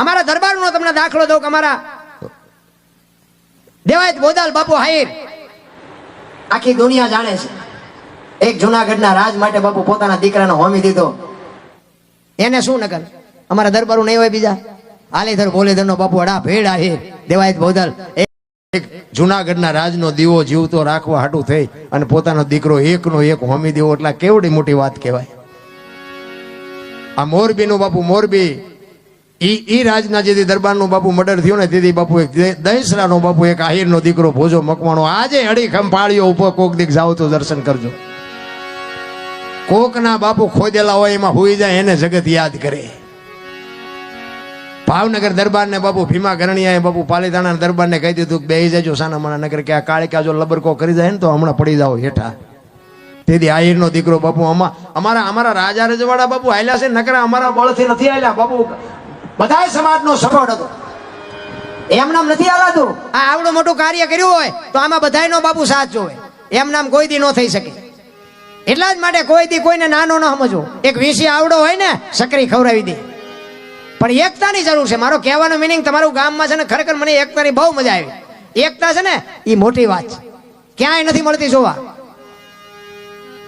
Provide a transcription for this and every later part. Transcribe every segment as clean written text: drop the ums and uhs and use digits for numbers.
અમારા દરબારનો તમને દાખલો દઉં કે અમારા દેવાયત બોદાલ બાપુ હાઈર આખી દુનિયા જાણે છે. એક જુનાગઢના રાજ માટે બાપુ પોતાના દીકરાને હોમી દીધો. એને શું નકલ? અમારા દરબારું નહીં હોય બીજા? આલેધર બોલેધર નો બાપુ અડા ભેડ આહિર દેવાયત બોદાલ એક જુનાગઢના રાજનો દીવો જીવતો રાખવા હાટું થઈ અને પોતાનો દીકરો એકનો એક હોમી દેવો એટલે કેવડી મોટી વાત કહેવાય. આ મોરબીનું બાપુ મોરબી ઈ રાજના જેથી દરબારનું બાપુ મર્ડર થયું ને તેથી બાપુ એક દહીસરાનો બાપુ એક આહિરનો દીકરો ભોજો મકવાણો આજે અડીખમ પાળ્યો ઉપર કોક દીક જાવ તો દર્શન કરજો. કોકના બાપુ ખોદેલા હોય એમાં હુઈ જાય એને જગત યાદ કરે. ભાવનગર દરબારને બાપુ ભીમા ગરણિયાએ બાપુ પાલીતાણા દરબારને કહી દીધું કે બેહી જજો સાનામાના નગર કે આ કાળિકા જો લબરકો કરી જાય ને તો હમણાં પડી જાઓ હેઠા. તેથી આહિરનો દીકરો બાપુ અમારા રાજા રજવાડા બાપુ હાલ્યા છે નકરા અમારા બળથી નથી હાલ્યા બાપુ. બધા સમાજનો સપોર્ટ હતો. એમ નામ નથી હાલાતું. આ આવડું મોટું કાર્ય કર્યું હોય તો આમાં બધાયનો બાપુ સાથ જોવે. એમ નામ કોઈ દી ન થઈ શકે. એટલા જ માટે કોઈ દી કોઈને નાનો ન સમજવો. એક વીસી આવડો હોય ને સકરી ખવડાવી દે. પણ એકતાની જરૂર છે. મારો કહેવાનો મિનિંગ તમારું ગામમાં છે ને ખરેખર મને એકતાની બહુ મજા આવી. એકતા છે ને એ મોટી વાત છે. ક્યાંય નથી મળતી જોવા.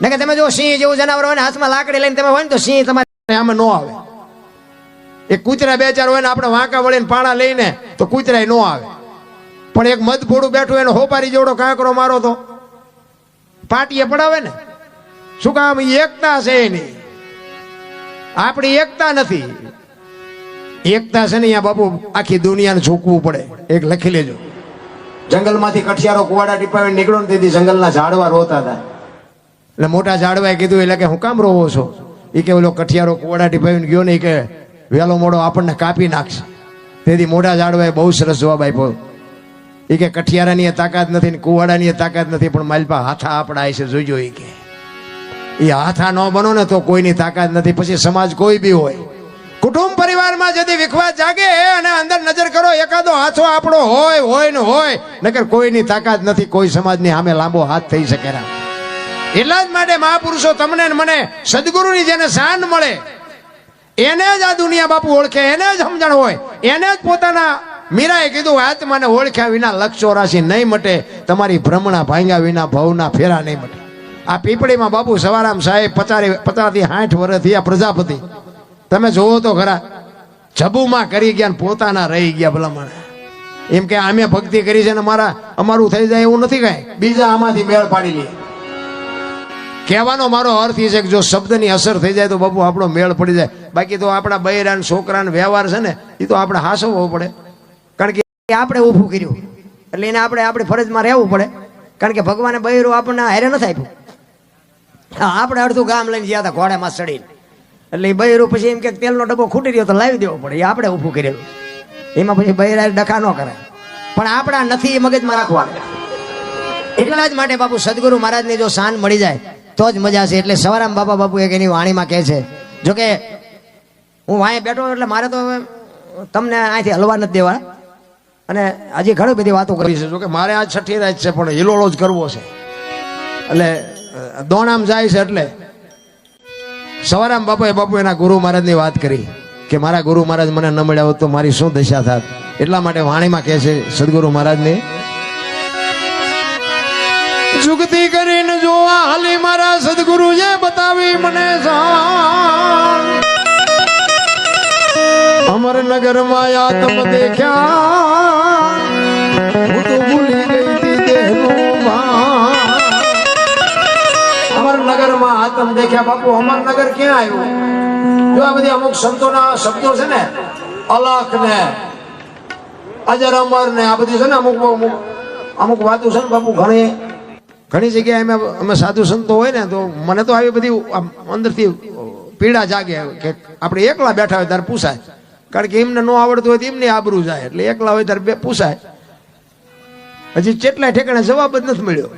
ને કે તમે જો સિંહ જેવું જનાવર હોય ને હાથમાં લાકડી લઈને તમે હોય ને તો સિંહ તમારે આમાં ન આવે. એક કૂતરા બે ચાર હોય ને આપણે વાંકા વળીને પાણા લઈને તો કૂતરાય ન આવે. પણ એક મધફોડું બેઠું એને હોપારી જેવડો કાંકરો મારો તો પાટીએ પડાવે ને. શું કામ? એકતા છે એની. આપણી એકતા નથી. એકતા છે ને અહીંયા બાપુ આખી દુનિયાને ઝૂકવું પડે. એક લખી લેજો. જંગલમાંથી કઠિયારો કુવાડા ટીપાવીને નીકળો ને તેથી જંગલના ઝાડવા રોતા હતા. એટલે મોટા ઝાડવાએ કીધું એટલે કે હું કામ રોવો છો? એ કે ઓલો કઠિયારો કુવાડા ટીપાવીને ગયો ને કે વહેલો મોડો આપણને કાપી નાખશે. તેથી મોટા ઝાડવાએ બહુ સરસ જવાબ આપ્યો. એ કે કઠિયારાની તાકાત નથી ને કુવાડાની તાકાત નથી પણ માલપા હાથા આપણા છે જોઈજો. એ કે એ હાથા ન બનો ને તો કોઈની તાકાત નથી. પછી સમાજ કોઈ બી હોય કુટુંબ પરિવારમાં ଯଦି વિખવાદ જાગે અને અંદર નજર કરો એકાદો હાથો આપણો હોય ને હોય નકર કોઈની તાકાત નથી. કોઈ સમાજની સામે લાંબો હાથ થઈ શકે ના. એટલા જ માટે મહાપુરુષો તમને ને મને સદગુરુની જેને શાન મળે એને જ આ દુનિયા બાપુ ઓળખે. એને જ સમજણ હોય. એને જ પોતાના મીરાએ કીધું આત્માને ઓળખ્યા વિના લક્ષ 84 નહીં મટે. તમારી ભ્રમણા ભાંગ્યા વિના ભવના ફેરા નહીં મટે. આ પીપળીમાં બાપુ સવારામ સાહેબ 50 થી 60 વર્ષ થયા પ્રજાપતિ. તમે જોવો તો ખરા જબુમાં કરી ગયા પોતાના રહી ગયા ભલામણ. એમ કે અમે ભક્તિ કરી છે ને અમારું થઈ જાય એવું નથી કાંઈ. બીજા આમાંથી મેળ પાડી લે. કહેવાનો મારો અર્થ એ છે કે જો શબ્દની અસર થઈ જાય તો બાપુ આપણો મેળ પડી જાય. બાકી તો આપણા બૈરાન છોકરાનો વ્યવહાર છે ને એ તો આપણે હાસવવો પડે. કારણ કે આપણે ઊભું કર્યું એટલે એને આપણી ફરજમાં રહેવું પડે. કારણ કે ભગવાને બૈરું આપણને હારે નથી આપ્યું. આપણે અડધું ગામ લઈને ગયા હતા ઘોડામાં ચડીને. એટલે એ બૈરું પછી એમ કે તેલનો ડબ્બો ખૂટી રહ્યો તો લાવી દેવો પડે. એ આપણે ઊભું કરેલું. એમાં પછી બૈરા ડખા ન કરે. પણ આપણા નથી એ મગજમાં રાખવાના. એટલા જ માટે બાપુ સદગુરુ મહારાજની જો શાન મળી જાય તો જ મજા છે. એટલે સવારામ બાપુ એક એની વાણીમાં કહે છે. જોકે હું વાંહે બેઠો એટલે મારે તો તમને અહીંથી હલવા નથી દેવા અને હજી ઘણી બધી વાતો કરવી છે. જોકે મારે આજ છઠ્ઠી રાત છે પણ હિલોળો જ કરવો છે. એટલે દોણામ જાય છે. એટલે સવારામ બાપુ એના ગુરુ મહારાજની વાત કરી કે મારા ગુરુ મહારાજ મને ન મળ્યા હોત તો મારી શું દશા થાત. એટલા માટે વાણીમાં કહે છે સદગુરુ મહારાજને જુગતી કરીને જોવા હાલી મારા સદગુરુ જે બતાવી મને અમરનગર માં આત્મ દેખ્યા હું તો ભૂલી ગઈ તી દેહનું ભાન. અમરનગર માં આત્મ દેખ્યા. બાપુ અમરનગર ક્યાં આવ્યું? જો આ બધી અમુક સંતોના શબ્દો છે ને અલખ ને અજર અમર ને આ બધી છે ને અમુક વાતો છે ને બાપુ ઘણી જગ્યાએ અમે સાધુ સંતો હોય ને તો મને તો આવી બધી અંદરથી પીડા જાગે કે આપણે એકલા બેઠા હોય ત્યારે પૂછાય. કારણ કે એમને ન આવડતું હોય તો એમને આબરૂ જાય. એટલે એકલા હોય ત્યારે પૂછાય. હજી કેટલાય ઠેકાણે જવાબ જ નથી મળ્યો.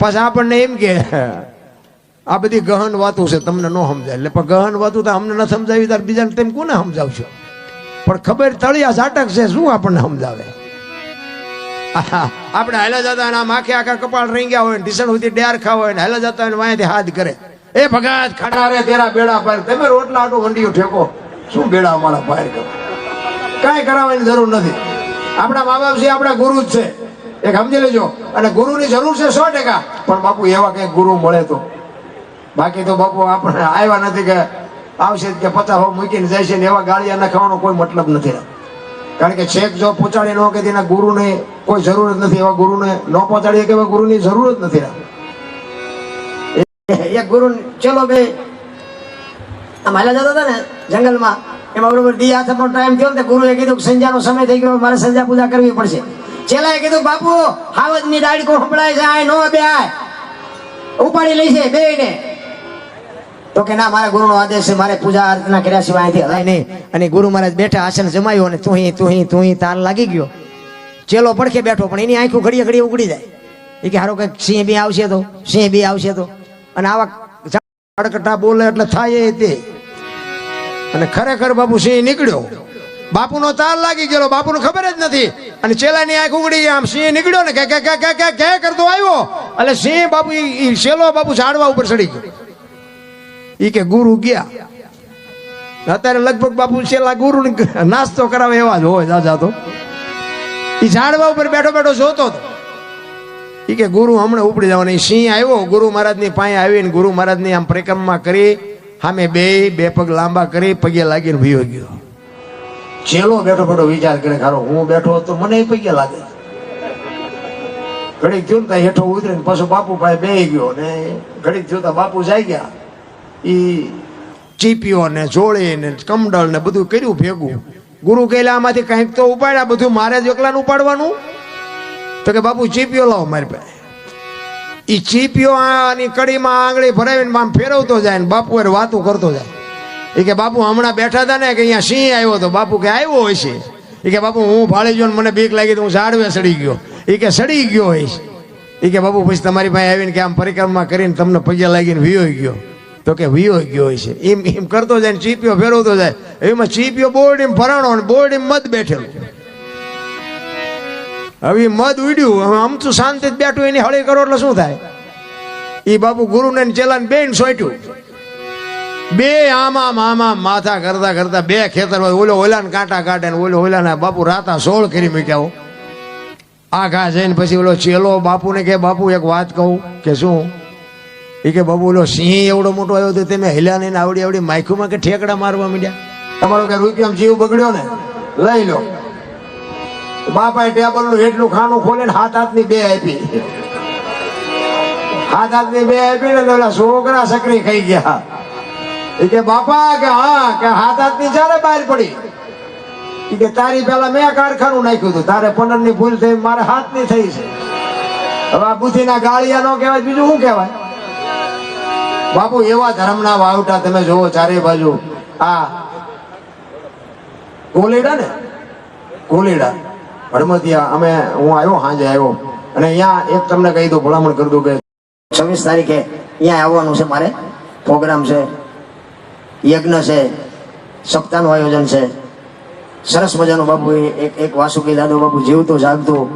પાછા આપણને એમ કે આ બધી ગહન વાતો છે તમને ન સમજાય. એટલે પણ ગહન વાતો તો અમને ન સમજાવી ત્યારે બીજાને તેમ કોને સમજાવશો? પણ ખબર તળિયા ઝાટક છે શું આપણને સમજાવે? આપણે હાલા જતા આમ આખા કપાળ રહી ગયા હોય ઢીસણ સુધી ડેર ખાવ હોય ને હાલા જતા હોય વાંયથી હાથ કરે એ ભગત ખટારે તેરા બેડા પર તમે રોટલા આટું વંડિયું ઠેકો શું બેડા અમારા બહાર કરો, કાંઈ કરાવવાની જરૂર નથી. આપણા મા બાપ છે, આપણા ગુરુ જ છે, એક સમજી લેજો. અને ગુરુની જરૂર છે 100%, પણ બાપુ એવા કંઈક ગુરુ મળે તો. બાકી તો બાપુ આપણે આવ્યા નથી કે આવશે કે 50 મૂકીને જાય છે ને એવા ગાળિયા નાખવાનો કોઈ મતલબ નથી. કારણ કે છેક જો પહોંચાડી ન કે તેના ગુરુને કોઈ જરૂર જ નથી, એવા ગુરુને ન પહોંચાડીએ કે એવા ગુરુની જરૂર જ નથી. એક ગુરુ ચલો બે આમ હાલા જતા હતા ને જંગલમાં, એમાં બરોબર દી હાથમાં ટાઈમ થયો ને ગુરુએ કીધું કે સંધ્યાનો સમય થઈ ગયો, મારે સંધ્યા પૂજા કરવી પડશે. ચેલાએ કીધું બાપુ હાવજની દાડીકો સંભળાય છે, આ નો બે ઉપાડી લઈ છે બેયને. તો કે ના, મારા ગુરુનો આદેશ છે, મારે પૂજા અર્ચના કર્યા સિવાય અહીંથી હલાય નહીં. અને ગુરુ મહારાજ બેઠા, આસન જમાયું અને તું તાર લાગી ગયો. ચેલો પડખે બેઠો, પણ એની આંખો ઘડીએ ઘડીએ ઉગડી જાય. એ કે હારો કંઈક સિંહ બી આવશે તો, સિંહ બી આવશે તો. અને આવા કડકટા બોલે એટલે થાય તે. અને ખરેખર બાપુ સિંહ નીકળ્યો, બાપુનો તાર લાગી ગયો, બાપુને ખબર જ નથી. અને ચેલાની આંખ ઉગડી, આમ સિંહ નીકળ્યો ને કે કરતો આવ્યો. એટલે સિંહ બાપુ ચેલો બાપુ ઝાડવા ઉપર ચડી ગયો. ઈ કે ગુરુ ગયા. અત્યારે લગભગ બાપુ છેલ્લા ગુરુ નાસ્તો કરાવે એવા જ હોય દાદા. તો ઈ ઝાડવા ઉપર બેઠો બેઠો જોતો હતો. ઈ કે ગુરુ હમણાં ઉપડી જવાના. સિંહ આવ્યો, ગુરુ મહારાજની પાસે આવીને ગુરુ મહારાજની આમ પરિક્રમા કરી, સામે બે પગ લાંબા કરી પગે લાગીને ભીયો ગયો. ચેલો બેઠો બેઠો વિચાર કરે, ખારો હું બેઠો તો મને પગે લાગે. ઘડીક થયું ને હેઠો ઉતરીને પાછો બાપુ પાસે બે ગયો ને ઘડીક થયું તો બાપુ જાય ગયા. ઈ ચીપીઓ ને જોડી ને કમડળ ને બધું કર્યું ભેગું. ગુરુ કહેલા આમાંથી કંઈક તો ઉપાડ્યા, બધું મારે જ એકલાને ઉપાડવાનું. તો કે બાપુ ચીપીઓ લાવો મારી પાસે. ઈ ચીપીઓ આની કડીમાં આંગળી ભરાવીને આમ ફેરવતો જાય ને બાપુ એ વાતું કરતો જાય. એ કે બાપુ હમણાં બેઠા હતા ને કે અહીંયા સિંહ આવ્યો હતો. બાપુ કે આવ્યો હોય છે. એ કે બાપુ હું ભાળી ગયો ને મને બીક લાગી તો હું ઝાડવે સડી ગયો. એ કે સડી ગયો હોય છે. એ કે બાપુ પછી તમારી પાસે આવીને કે આમ પરિક્રમા કરીને તમને પગે લાગીને વિયો ગયો. તો કે વિયો ગયો હોય છે. એમ કરતો જાય ને ચીપીઓ ફેરવતો જાય. એમાં ચીપીઓ બોરડીમાં ભરાણો ને બોરડીમાં મધ બેઠેલું. હવે મધ ઉડ્યું, હવે આમ તો શાંતિ જ બેઠું, એની હળી કરો એટલે શું થાય? એ બાપુ ગુરુને ચેલાને બેન સોટ્યું. બે આમાં માથા કરતા કરતા બે ખેતર ઓલો ઓલાને કાંટા કાઢે ને ઓલાને બાપુ રાતા 16 કરી મૂક્યા. આ ઘા જઈને પછી ઓલો ચેલો બાપુને કે બાપુ એક વાત કહું. કે શું? એ કે બાપુ ઓલો સિંહ એવડો મોટો આવ્યો તો તમે હિલા ને આવડી આવડી માઇખુમાં કે ઠેકડા મારવા માંડ્યા. તમારો કે રૂપિયામાં જીવ બગડ્યો ને લઈ લો. બાપાએ ટેબલ નું એટલું ખાનું ખોલે ને હાથની બે આપી. હાથની બે આપી ને ઓલા છોકરા સકરી ખાઈ ગયા. એ કે બાપા કે હા કે હાથની ચારે બહાર પડી. એ કે તારી પેલા મેં કારખાનું નાખ્યું હતું, તારે પનરની ભૂલ થઈ, મારે હાથની થઈ છે. હવે આ બુદ્ધિના ગાળિયા નો કહેવાય, બીજું શું કહેવાય? બાપુ એવા ધર્મના વાવટા તમે જોવો ચારે બાજુ. આ કોલેડા ને કોલેડા હડમતિયા, અમે હું આવ્યો સાંજે આવ્યો અને અહીંયા એક તમને કહી દઉં, ભલામણ કરી દઉં કે 26 તારીખે અહીંયા આવવાનું છે. મારે પ્રોગ્રામ છે, યજ્ઞ છે, સપ્તાહનું આયોજન છે. સરસ મજાનું બાપુ એક વાસુકી દાદો બાપુ જીવતું જાગતું,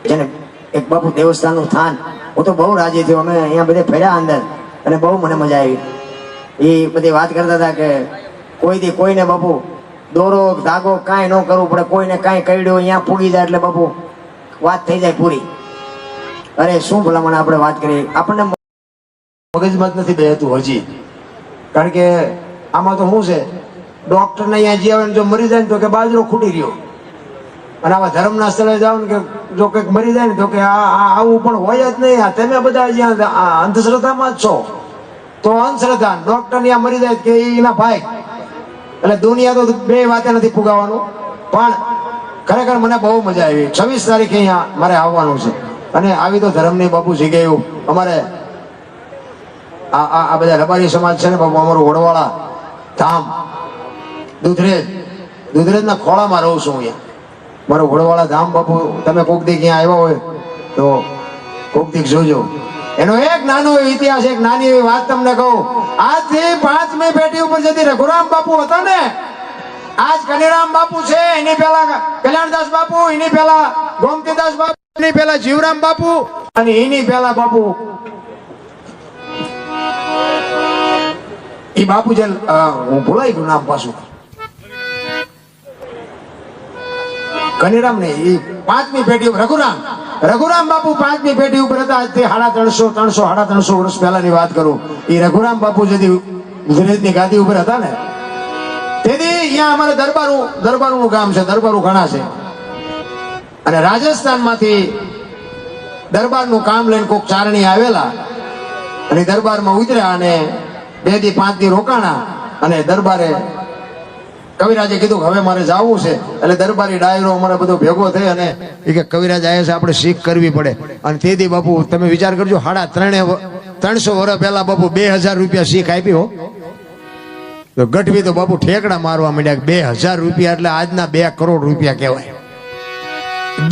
જેને એક બાપુ દેવસ્થાનનું સ્થાન. હું તો બહુ રાજી થયો. અમે અહીંયા બધે ફર્યા અંદર અને બહુ મને મજા આવી. એ બધી વાત કરતા હતા કે કોઈથી કોઈને બાપુ દોરો ધાગો કાંઈ ન કરવું પડે, કોઈને કાંઈ કર્યું અહીંયા પૂગી જાય એટલે બાપુ વાત થઈ જાય પૂરી. અરે શું ભલામણ આપણે વાત કરી, આપણને મગજમાં જ નથી બેહતું હજી. કારણ કે આમાં તો શું છે, ડોક્ટરને અહીંયા જે આવે ને જો મરી જાય ને તો કે બાજરો ખૂટી રહ્યો. અને આવા ધર્મના સ્થળે જાવ ને કે જો કંઈક મરી જાય ને તો કે આવું પણ હોય જ નહીં. તમે બધા જ્યાં અંધશ્રદ્ધામાં જ છો તો અંધશ્રદ્ધા. ડોક્ટર ત્યાં મરી જાય કે એના ભાઈ. એટલે દુનિયા તો બે વાતે નથી ફુગાવાનું. પણ ખરેખર મને બહુ મજા આવી. 26 તારીખે અહીંયા મારે આવવાનું છે. અને આવી તો ધર્મની બાપુ જગ્યાએ અમારે આ બધા રબારી સમાજ છે ને બાપુ, અમારું વડવાળા ધામ દુધરેજના ખોળામાં રહું છું અહીંયા. મારું વડવાળા ધામ બાપુ, તમે કોક દી ક્યાં આવ્યા હોય તો કોક દી જોજો. એનો એક નાનો ઇતિહાસ, એક નાની એવી વાત તમને કહું. આજથી 5મી પેઢી ઉપર જતી રઘુરામ બાપુ હતા ને, આજ કનીરામ બાપુ છે, એની પેલા કલ્યાણદાસ બાપુ, એની પેલા ગોમતીદાસ બાપુ, એની પેલા જીવરામ બાપુ અને એની પેલા બાપુ એ બાપુ જે હું ભૂલાઈ ગયું નામ પાછું. કનીરામ ને એ 5મી પેઢી ઉપર રઘુરામ બાપુ 5મી પેઢી ઉપર હતા. આજથી 350 વર્ષ પહેલાની વાત કરું. એ રઘુરામ બાપુ જેથી ગુજરાતની ગાદી ઉપર હતા ને તેથી અહીંયા અમારે દરબારું ગામ છે. દરબારું ઘણા છે અને રાજસ્થાન માંથી દરબારનું કામ લઈને કોઈક ચારણી આવેલા અને દરબારમાં ઉતર્યા અને 2 દી 5 દી રોકાણા અને દરબારે કવિરાજે કીધું કે હવે મારે જવું છે. એટલે દરબારી ડાયરો અમારે બધો ભેગો થઈ અને એ કે કવિરાજ આવ્યા છે, આપણે શીખ કરવી પડે. અને તેથી બાપુ તમે વિચાર કરજો 350 વર્ષ પહેલા બાપુ 2000 રૂપિયા શીખ આપી હો. તો ગઢવી તો બાપુ ઠેકડા મારવા માંડ્યા. 2000 રૂપિયા એટલે આજના 2 કરોડ રૂપિયા કહેવાય.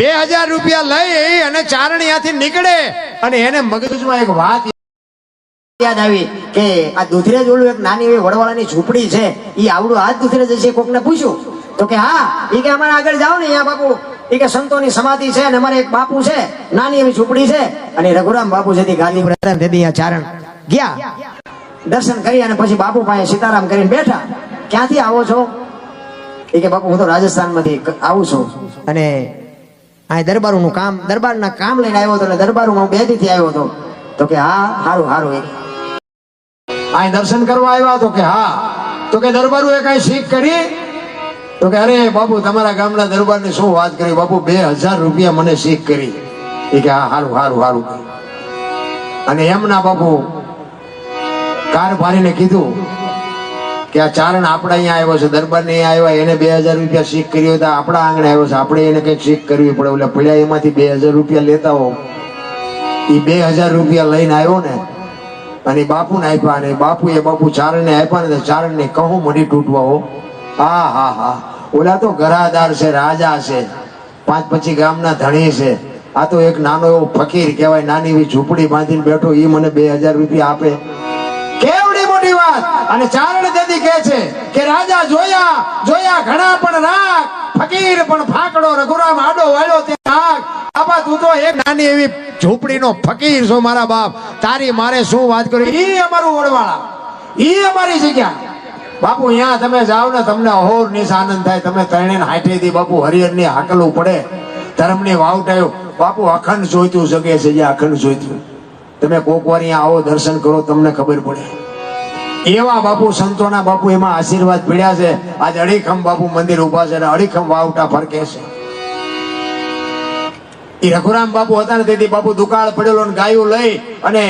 2000 રૂપિયા લઈ અને ચારણીયાથી નીકળે અને એને મગજમાં એક વાત યાદ આવી કે આ દુધરેજ ઓલું એક નાની એવી વડવાળાની ઝૂંપડી છે, ઈ આવડું આ દુધરેજ હશે. કોકને પૂછ્યું તો કે હા, ઈ કે અમારે આગળ જાઓ ને અહીંયા બાપુ, ઈ કે સંતોની સમાધિ છે અને અમારે એક બાપુ છે, નાની એવી ઝૂંપડી છે. અને રઘુરામ બાપુ જેથી ગાદી પર હતા તેથી અહીંયા ચારણ ગયા, દર્શન કરી અને પછી બાપુ પાસે સીતારામ કરીને બેઠા. ક્યાંથી આવો છો? ઈ કે બાપુ હું તો રાજસ્થાનમાંથી આવું છું અને આ દરબારના કામ લઈને આવ્યો હતો. એટલે દરબારમાં હું 2 દીથી આવ્યો હતો. તો કે હા, હારું આ દર્શન કરવા આવ્યા? તો કે હા. તો કે દરબારું એ કઈ શીખ કરી? તો કે અરે બાપુ તમારા ગામના દરબારની શું વાત કરી બાપુ, 2000 રૂપિયા મને શીખ કરી. એ કે હા, હારું. અને એમના બાપુ કાર ભારીને કીધું કે આ ચારણ આપણા અહીંયા આવ્યો છે, દરબાર ને આવ્યા, એને 2000 રૂપિયા શીખ કરી હોય તો આપણા આંગણે આવ્યો છે, આપણે એને કઈક શીખ કરવી પડે. એટલે પડ્યા એમાંથી 2000 રૂપિયા લેતા હો. એ 2000 રૂપિયા લઈને આવ્યો ને અને બાપુને આપ્યા અને બાપુ ચારણને આપ્યા ને ચારણ ને કહું મળી તૂટવા હો. હા, ઓલા તો ઘરાદાર છે, રાજા છે, 5-25 ગામના ધણી છે. આ તો એક નાનો એવો ફકીર કહેવાય, નાની એવી ઝૂંપડી બાંધીને બેઠો, એ મને 2000 રૂપિયા આપે. કેવડી મોટી વાત. અને ચારણ તેથી કહે છે કે રાજા જોયા ઘણા પણ રાખ, ફકીર પણ ફાકડો, રઘુરામ આડો વાળ્યો તે આગ. બાપા તું તો એક નાની એવી ઝૂંપડીનો ફકીર છો મારા બાપ, તારી મારે શું વાત કરી. ઈ અમારું વડવાળા, ઈ અમારી જગ્યા. બાપુ અહીંયા તમે જાઓ ને તમને અહોર નિશ આનંદ થાય. તમે 360 થી બાપુ હરિહરની હાકલવું પડે, ધર્મની વાવટાયો. બાપુ અખંડ જોઈતું જગે છે, અખંડ જોઈતું. તમે કોક વાર અહીંયા આવો, દર્શન કરો, તમને ખબર પડે. એવા બાપુ સંતોના બાપુ એમાં આશીર્વાદ પીડ્યા છે. આજ અડીખમ બાપુ મંદિર ઉભા છે અને અડીખમ વાવટા ફરકે છે. એ રઘુરામ બાપુ હતા ને તેથી બાપુ દુકાળ પડેલો ગાયું લઈ અને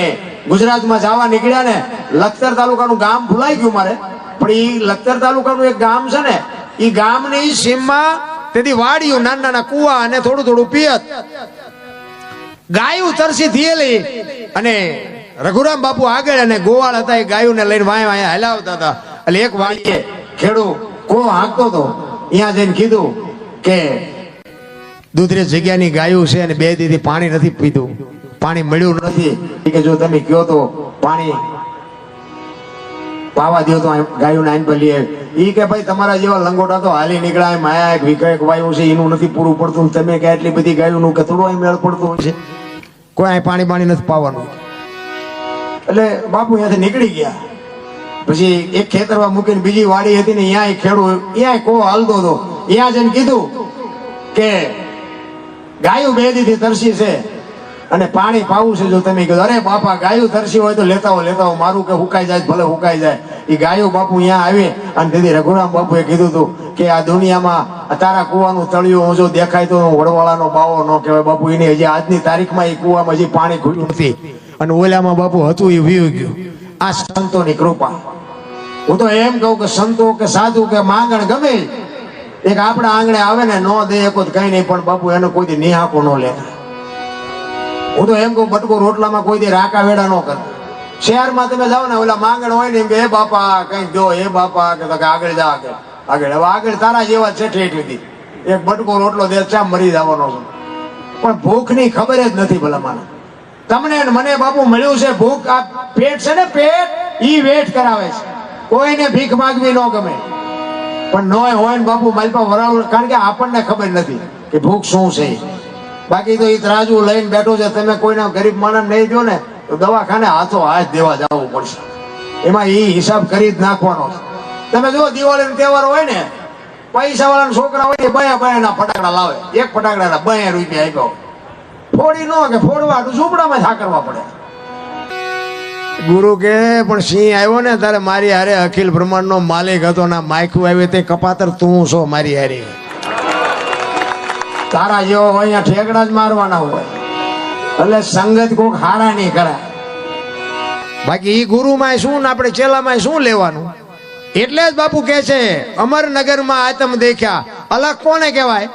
ગુજરાતમાં જવા નીકળ્યા ને. લખતર તાલુકાનું ગામ ભૂલાઈ ગયું મારે, પણ એ લખતર તાલુકાનું એક ગામ છે ને, એ ગામની સીમમાં તેથી વાડીઓ, નાના કુવા અને થોડું પિયત. ગાયું તરસી થયેલી અને રઘુરામ બાપુ આગળ અને ગોવાળ હતા, એ ગાયોને લઈને વાયા હલાવતા હતા. એટલે એક વાડીએ ખેડૂત કો હાંકતો હતો, અહીંયા જઈને કીધું કે દૂધરેજ જગ્યાની ગાયું છે અને 2 દીથી પાણી નથી પીધું, પાણી મળ્યું નથી. કે જો તમે કયો તો પાણી પાવા દો તો ગાયું આઈન પર લઈએ. ઈ કે ભાઈ તમારા જેવા લંગોટા તો હાલી નીકળ્યા, માયા એક વિકયક વાયુ છે એનું નથી પૂરું પડતું. તમે કે એટલી બધી ગાયું કે થોડું અહીં મેળ પડતું હોય છે, કોઈ અહીં પાણી નથી પાવાનું. એટલે બાપુ અહીંયાથી નીકળી ગયા. પછી એક ખેતરમાં મૂકીને બીજી વાડી હતી ને, અહીંયા ખેડૂત અહીંયા કો હાલતો હતો. અહીંયા જઈને કીધું કે ગાયું 2 દીથી તરસી છે અને પાણી પાવું છે. જો તમે કીધું અરે બાપા ગાયું તરસી હોય તો લેતા હો, મારું કે હુકાઈ જાય ભલે હુકાઈ જાય. એ ગાયું બાપુ અહીંયા આવી અને તેથી રઘુરામ બાપુએ કીધું હતું કે આ દુનિયામાં તારા કુવાનું તળિયું હું જો દેખાય તો વડવાળાનો બાવો ન કહેવાય. બાપુ એની હજી આજની તારીખમાં એ કુવામાં હજી પાણી ખુલ્યું નથી અને ઓલામાં બાપુ હતું એ વીયું ગયું. આ સંતોની કૃપા. હું તો એમ કહું કે સંતો કે સાધુ કે માંગણ ગમે એક આપણા આંગણે આવે ને, નો દે એક કઈ નહીં, પણ બાપુ એને કોઈ નિહાકો ન લેતા. હું તો એમ કહું બટકો રોટલામાં કોઈ દી રાકા વેડા ન કરે. શહેરમાં તમે જાઓ ને, ઓલા માંગણ હોય ને એમ કે એ બાપા કઈ દો, એ બાપા કે આગળ જા, આગળ હવે આગળ તારા જેવા છે ઠેઠ. એક બટકો રોટલો દે, ચા મરી જવાનો છે, પણ ભૂખની ખબર જ નથી. ભલા મને તમને મને બાપુ મળ્યું છે ભૂખ. આ પેટ છે ને, પેટ ઈ વેઠ કરાવે છે. કોઈને ભીખ માંગવી ન ગમે, પણ નોય હોય ને બાપુ માલપા વરાળ, કારણ કે આપણને ખબર નથી કે ભૂખ શું છે. બાકી તો એ તરાજુ લઈને બેઠો છે. તમે કોઈના ગરીબ માણસ નહીં જો ને તો દવાખાને હાથો હાથ દેવા જવું પડશે. એમાં એ હિસાબ કરી જ નાખવાનો છે. તમે જો દિવાળીનો તહેવાર હોય ને પૈસા વાળા છોકરા હોય બયા ફટાકડા લાવે, એક ફટાકડા 2 રૂપિયા આપ્યો, ફોડી નો કે ફોડવા ઝૂંપડામાં થાકરવા પડે. ગુરુ કે પણ સિંહ આવ્યો ને તારે મારી હારે અખિલ બ્રહ્માંડ નો માલિક હતો ના માયખું આવ્યું તે કપાતર તું છો મારી હારે. તારા જેવો હોય અહીંયા ઠેકડા જ મારવાના હોય, એટલે સંગત કોક હારા નહીં કરાય. બાકી ઈ ગુરુમાં શું ને આપણે ચેલામાં શું લેવાનું? એટલે જ બાપુ કે છે અમરનગરમાં આતમ દેખ્યા. અલગ કોને કહેવાય?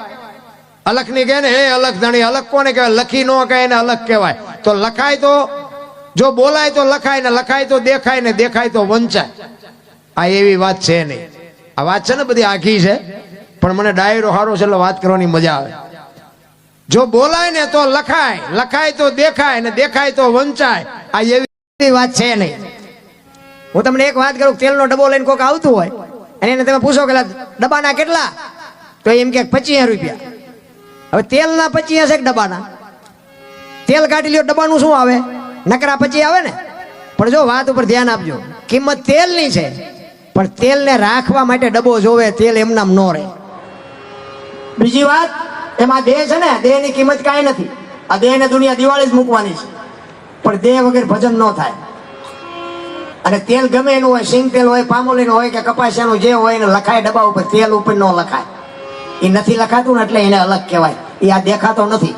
અલખ ની કહે ને હે અલખ ધણી, અલગ કોને કહેવાય? લખી નો કહે ને અલગ કહેવાય. તો લખાય તો જો બોલાય તો લખાય ને લખાય તો દેખાય ને દેખાય તો વંચાય. આ એવી વાત છે નહીં. આ વાત છે ને બધી આખી છે, પણ મને ડાયરો હારો છે એટલે વાત કરવાની મજા આવે. જો બોલાય ને તો લખાય, લખાય તો દેખાય ને દેખાય તો વંચાય. આ એવી વાત છે નહીં. હું તમને એક વાત કરું, તેલનો ડબ્બો લઈને કોક આવતું હોય અને એને તમે પૂછો કે ડબ્બાના કેટલા, તો એમ કે 25 રૂપિયા. હવે તેલના 25 હશે ડબ્બાના? તેલ કાઢી લ્યો, ડબ્બાનું શું આવે? નકરા 25 આવે ને. પણ જો વાત ઉપર ધ્યાન આપજો, કિંમત તેલની છે, પણ તેલને રાખવા માટે ડબ્બો જોવે, તેલ એમનામ નો રહે. બીજી વાત, એમાં દેહ છે ને, દેહની કિંમત કાંઈ નથી. આ દેહને દુનિયા દિવાળી જ મૂકવાની છે, પણ દેહ વગર ભજન ન થાય. અને તેલ ગમે એનું હોય, સિંગ તેલ હોય, પામોલીનું હોય કે કપાસિયાનું જે હોય, એને લખાય ડબ્બા ઉપર, તેલ ઉપર ન લખાય. એ નથી લખાતું ને એટલે એને અલગ કહેવાય. એ આ દેખાતો નથી.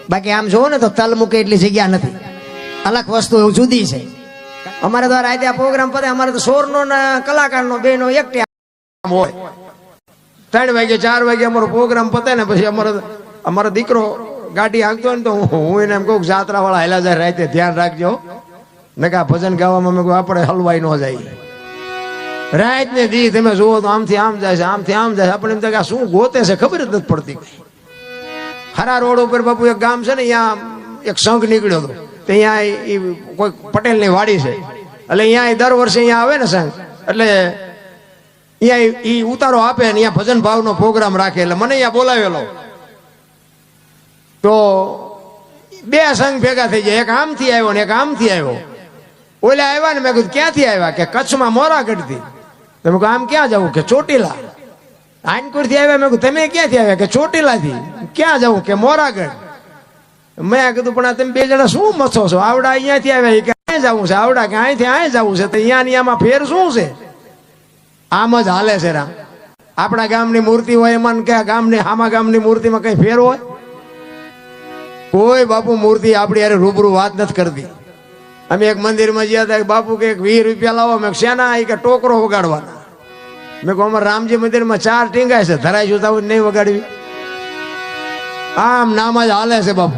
બાકી આમ જોવો ને તો તલ મૂકે એટલી જગ્યા નથી. અલગ વસ્તુ એવું જુદી છે. અમારે તો રાતે આ પ્રોગ્રામ પતે, અમારે તો સોરનો ને કલાકારનો બેનો એક ટાઈમ હોય. 3 વાગે 4 વાગે અમારો પ્રોગ્રામ પતે ને પછી અમારો દીકરો ગાડી હાંકતો હોય ને તો હું એને એમ કહું જાત્રા વાળા હેલા જાય રાતે ધ્યાન રાખજો ને કે આ ભજન ગાવામાં મેં કહું આપણે હલવાઈ ન જાય. રાત ને દી તમે જુઓ તો આમથી આમ જાય છે, આમથી આમ જાય છે. આપણે એમ થાય કે આ શું ગોતે છે ખબર જ નથી પડતી. ખરા રોડ ઉપર બાપુ એક ગામ છે ને, અહીંયા એક સંઘ નીકળ્યો હતો. તો અહીંયા કોઈ પટેલની વાડી છે, એટલે અહીંયા દર વર્ષે અહીંયા આવે ને સંઘ, એટલે અહીંયા ઈ ઉતારો આપે ને અહીંયા ભજન ભાવનો પ્રોગ્રામ રાખે. એટલે મને અહીંયા બોલાવેલો તો 2 સંઘ ભેગા થઈ જાય, એક આમથી આવ્યો ને એક આમથી આવ્યો. ઓલા આવ્યા ને મેં કીધું ક્યાંથી આવ્યા? કે કચ્છમાં મોરાગઢથી. તમે કહો આમ ક્યાં જવું? કે ચોટીલા. આનપુર થી આવ્યા. મેં કીધું તમે ક્યાંથી આવ્યા? કે ચોટીલાથી. ક્યાં જવું? કે મોરાગઢ. મેં કીધું પણ તમે 2 જણા શું મથો છો? આવડા અહીંયાથી આવ્યા કે અહીં જવું છે, આવડા કે અહીંથી અહીં જવું છે, તો અહીંયા આમાં ફેર શું છે? આમ જ હાલે છે રામ. આપણા ગામની મૂર્તિ હોય એમાં કે ગામની આમા ગામની મૂર્તિમાં કઈ ફેર હોય? કોઈ બાપુ મૂર્તિ આપણી યાર રૂબરૂ વાત નથી કરતી. અમે એક મંદિરમાં ગયા હતા, બાપુ કે 20 રૂપિયા લાવો. મેં શેના? કે ટોકરો વગાડવાના. મેં કહું અમારા રામજી મંદિરમાં 4 ટીંગાય છે, ધરાઈશું તો નહીં વગાડવી. આમ નામ જ હાલે છે બાપુ.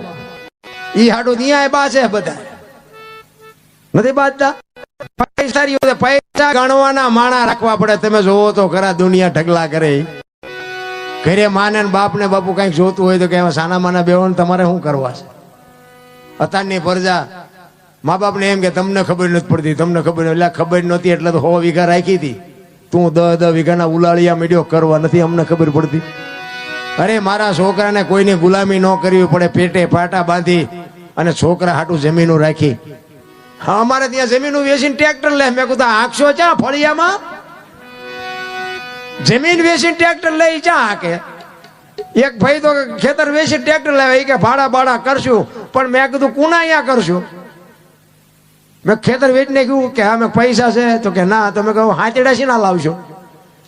ઈ હાડું ત્યાં બા છે, બધા નથી બાજતા. પૈસા ગણવાના માણા રાખવા પડે. તમે જોવો તો ખરા દુનિયા ઢગલા કરે. ઘરે માને ને બાપ ને બાપુ કઈક જોતું હોય તો કે સાના માના બેવો ને તમારે શું કરવા છે? અત્યારની પ્રજા મા બાપ ને એમ કે તમને ખબર નથી પડતી, તમને ખબર. એટલે ખબર નહોતી એટલે તો 100 વીઘા રાખી હતી. તું 10 વીઘાના ઉલાળિયા મીડિયો કરવા નથી અમને ખબર પડતી. અરે મારા છોકરાને કોઈની ગુલામી ન કરવી પડે, પેટે પાટા બાંધી અને છોકરા હાટું જમીનો રાખી. હા, અમારે ત્યાં જમીન વેચીને ટ્રેક્ટર લે. મેં કીધું આંખશો ચા ફળિયામાં? જમીન વેચીને ટ્રેક્ટર લઈ ચા હાકે? એક ભાઈ તો ખેતર વેચી ટ્રેક્ટર લાવે, કે ભાડા બાડા કરશું. પણ મેં કીધું કુના અહીંયા કરશું? મેં ખેતર વેચીને કહ્યું કે હા મેં પૈસા છે, તો કે ના. તમે કહું હાથેડા શી ના લાવશો?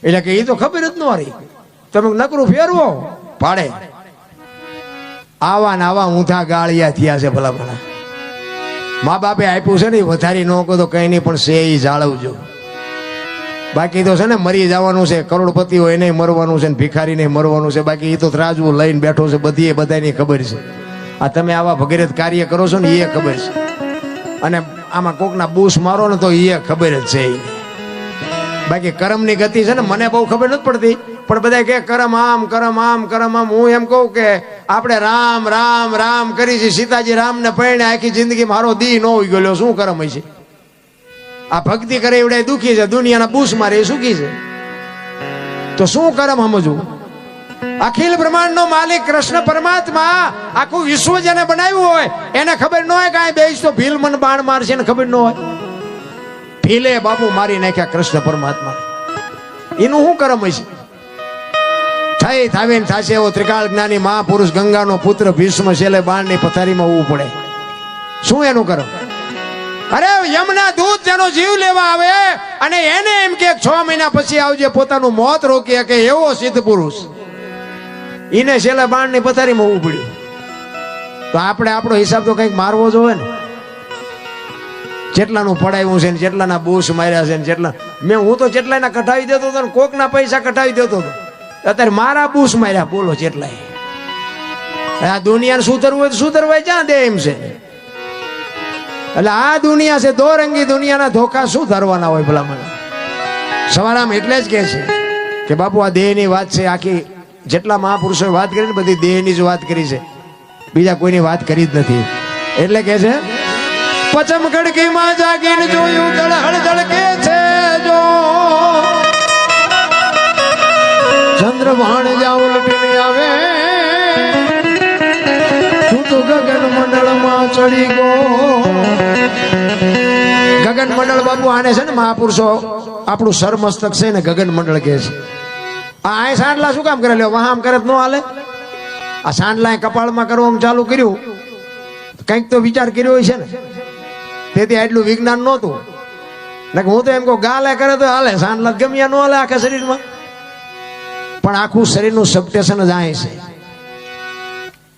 એટલે કે એ તો ખબર જ ન રહી. તમે નકરું ફેરવો ભાડે. આવા ને આવા ઊંધા ગાળિયા થયા છે ભલા ભલા. મા બાપે આપ્યું છે ને વધારી ન કહો તો કઈ નહીં, પણ છે એ જાળવજો. બાકી તો છે ને મરી જવાનું છે. કરોડપતિ હોય એને મરવાનું છે ને ભિખારી ને મરવાનું છે. બાકી એ તો ત્રાજવું લઈને બેઠો છે. બધી બધાની ખબર છે. આ તમે આવા ભગીરથ કાર્ય કરો છો ને એ ખબર છે. અને આમાં કોકના બૂસ મારો ને તો એ ખબર જ છે. બાકી કર્મની ગતિ છે ને મને બહુ ખબર નથી પડતી, પણ બધા કે કરમ આમ કરમ આમ કરમ આમ. હું એમ કહું કે આપણે રામ રામ રામ કરી છે. સીતાજી રામ ને પરણે આખી જિંદગી મારો દી ન હોઈ ગયો, શું કરમ હોય છે? આ ભક્તિ કરે એવડે દુખી છે, દુનિયાના બૂસ મારે સુખી છે. તો શું કરમ સમજવું? અખિલ બ્રહ્માંડ નો માલિક કૃષ્ણ પરમાત્મા આખું વિશ્વ જેને બનાવ્યું હોય એને ખબર ન હોય કે આ બેસ તો ભીલ મન બાણ મારશે ને ખબર ન હોય. ભીલે બાપુ મારી નાખ્યા કૃષ્ણ પરમાત્મા. એનું શું કરમ હશે? થઈ થાવીને થાશે એવો ત્રિકાળ જ્ઞાની મહાપુરુષ ગંગાનો પુત્ર ભીષ્મ છેલ્લે બાણની પથારીમાં ઊભું પડે. શું એનું કરો? અરે યમના દૂત તેનો જીવ લેવા આવે અને એને એમ કે 6 મહિના પછી આવજે, પોતાનું મોત રોકી શકે એવો સિદ્ધ પુરુષ ઈને છેલ્લે બાણની પથારીમાં ઊભું પડ્યું. તો આપણે આપણો હિસાબ તો કંઈક મારવો જોઈએ ને. જેટલાનું પડાવ્યું છે ને જેટલાના બૂસ માર્યા છે ને જેટલા હું તો જેટલાના કઢાવી દેતો હતો ને કોકના પૈસા કઢાવી દેતો હતો. અત્યારે મારા બૂસ માર્યા બોલો જેટલાય. આ દુનિયાને સુધરવું હોય તો સુધરવાય ક્યાં દે એમ છે. એટલે આ દુનિયા છે દોરંગી દુનિયાના ધોકા શું ધરવાના હોય ભલા મને. સવારામ એટલે જ કહે છે કે બાપુ આ દેહની વાત છે. આખી જેટલા મહાપુરુષોએ વાત કરી ને બધી દેહની જ વાત કરી છે, બીજા કોઈની વાત કરી જ નથી. એટલે કે છે પચમ ખડકીમાં જાગીને જોયું જળહળ જળકે છે જો ચંદ્ર ભાણ જાવ લટીને આવે તું તો ગગન મંડળમાં ચડી ગયો. ગગન મંડળ બાપુ આને છે ને મહાપુરુષો આપણું સરમસ્તક છે ને ગગન મંડળ કહે છે. આ સાંડલા શું કામ કરે? લ્યો વહામ કરે ન હાલે. આ સાંડલા કપાળમાં કરવાનું ચાલુ કર્યું, કંઈક તો વિચાર કર્યો હોય છે ને. તેથી આટલું વિજ્ઞાન નહોતું. હું તો એમ કહું ગાલે કરે તો હાલે, સાંડલા ગમ્યા ન હાલે આખા શરીરમાં. પણ આખું શરીરનું સબસ્ટેશન જ આય છે.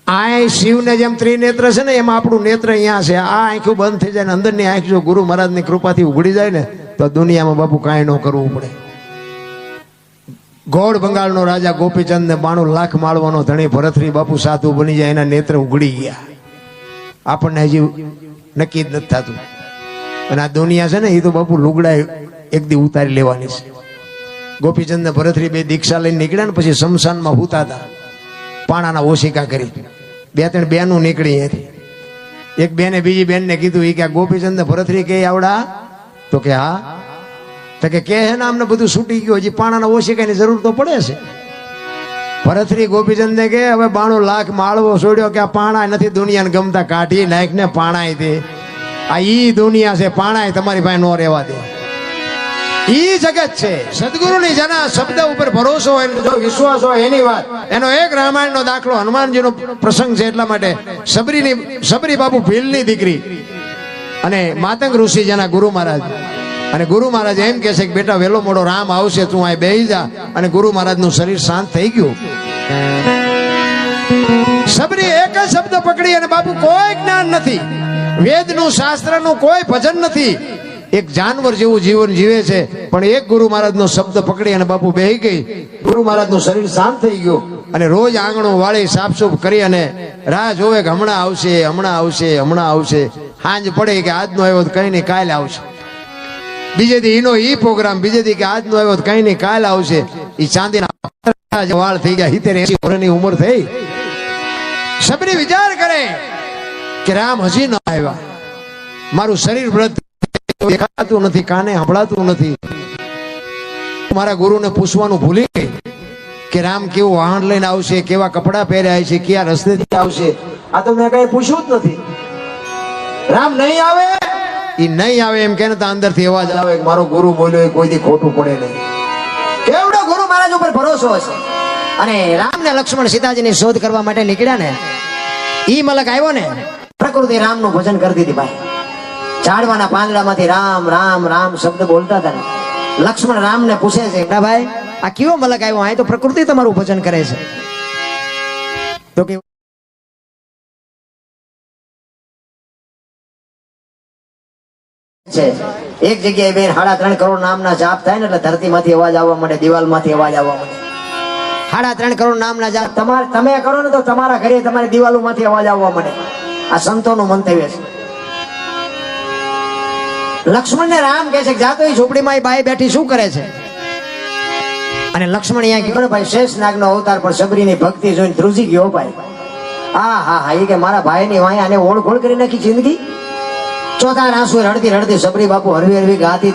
આ શિવને જેમ ત્રિનેત્ર છે ને એમાં આપણું નેત્ર અહીંયા છે. આ આંખું બંધ થઈ જાય ને અંદરની આંખ જો ગુરુ મહારાજની કૃપાથી ઉઘડી જાય ને તો દુનિયામાં બાપુ કાંઈ ન કરવું પડે. ગોળ બંગાળનો રાજા ગોપીચંદ ને 92 લાખ માળવાનો ધણી ભરતરી બાપુ સાધુ બની જાય, એના નેત્ર ઉઘડી ગયા. આપણને હજી નક્કી જ નથી થતું. અને આ દુનિયા છે ને એ તો બાપુ લુગડા એક દી ઉતારી લેવાની છે. ગોપીચંદ ને ભરતરી 2 દીક્ષા લઈને નીકળ્યા ને પછી શમશાનમાં હુતા હતા. પાણાના ઓશિકા કરી 2-3 બેનું નીકળી અહીંયાથી. એક બેને બીજી બેનને કીધું એ કે ગોપીચંદ ને ભરતરી કે આવડા? તો કે હા. તો કે હે ને અમને બધું છૂટી ગયું, હજી પાણાના ઓશિકાની જરૂર તો પડે છે. ભરતરી ગોપીચંદ ને કે હવે 92 લાખ માળવો છોડ્યો કે આ પાણા નથી દુનિયાને ગમતા, કાઢી નાખ ને પાણાય દે. આ ઈ દુનિયા છે, પાણાય તમારી પાસે નો રહેવા દે. ઈ જગત છે. સદગુરુની જેના શબ્દ ઉપર ભરોસો હોય, જો વિશ્વાસ હોય એની વાત. એનો એક રામાયણનો દાખલો હનુમાનજીનો પ્રસંગ છે. એટલા માટે સબરી બાપુ ભીલની દીકરી અને માતંગ ઋષિ જેના ગુરુ મહારાજ, અને ગુરુ મહારાજ એમ કહે છે કે બેટા વેલો મોડો રામ આવશે, તું અહીં બેહી જા. અને ગુરુ મહારાજનું શરીર શાંત થઈ ગયું. સબરી એક જ શબ્દ પકડી અને બાપુ કોઈ જ્ઞાન નથી, વેદનું શાસ્ત્રનું કોઈ ભજન નથી, એક જાનવર જેવું જીવન જીવે છે. પણ એક ગુરુ મહારાજનો શબ્દ પકડી અને બાપુ બેહી ગઈ. ગુરુ મહારાજનું શરીર શાંત થઈ ગયું અને રોજ આંગણું વાળી સાફસૂફ કરી અને રાહ જોવે કે હમણાં આવશે, હમણાં આવશે, હમણાં આવશે. સાંજ પડે કે આજનો આવ્યો તો કઈ નહીં કાલે આવશે. બીજે દી એનો ઈ પ્રોગ્રામ, બીજે દી કે આજનો આવ્યો તો કઈ નહીં કાલે આવશે. એ ચાંદીના વાળ થઈ ગયા, 70-80 વર્ષની ઉંમર થઈ. સબરી વિચાર કરે કે રામ હજી ન આવ્યા, મારું શરીર વ્રત દેખાતું નથી, કાને સંભળાતું નથી. મારા ગુરુને પૂછવાનું ભૂલી ગઈ કે રામ કેવું વાહન લઈને આવશે, કેવા કપડા પહેર્યા છે, કયા રસ્તેથી આવશે. આ તો મેં કઈ પૂછ્યું જ નથી. રામ નહીં આવે, એ નહીં આવે એમ કે અંદરથી અવાજ આવે કે મારો ગુરુ બોલ્યો એ કોઈ દી ખોટું પડે નહીં. કેવડો ગુરુ મહારાજ ઉપર ભરોસો હશે. અને રામ ને લક્ષ્મણ સીતાજીની શોધ કરવા માટે નીકળ્યા ને, ઈ મલક આવ્યો ને, પ્રકૃતિ રામનું ભજન કરતી હતી ભાઈ. ઝાડવાના પાંદડામાંથી રામ રામ રામ શબ્દ બોલતા હતા. લક્ષ્મણ રામને પૂછે છે કે ભાઈ આ કેવો મલક આવ્યો? આ તો પ્રકૃતિ તમારું ભજન કરે છે. તો કે એક જગ્યાએ બેન 3.5 કરોડ નામના જાપ થાય ને એટલે ધરતીમાંથી અવાજ આવવા માંડે, દિવાલમાંથી અવાજ આવવા માંડે. 3.5 કરોડ નામના જાપ તમે કરો ને તો તમારા ઘરે તમારી દિવાલોમાંથી અવાજ આવવા માંડે. આ સંતોનું મંતવ્ય છે. લક્ષ્મણ ને રામ કહે છે કે જાતો ઝૂંપડીમાં એ બાઈ બેઠી શું કરે છે? અને લક્ષ્મણ અહીંયા કીધું ને ભાઈ શેષ નાગનો અવતાર પર સબરીની ભક્તિ જોઈને ધ્રુજી ગયો ભાઈ. હા હા હા, એ કે મારા ભાઈની વાય આને ઓળખોળ કરી નાખી જિંદગી. ચોથા આંસુ રડતી રડતી સબરી બાપુ હરવી હરવી ગાતી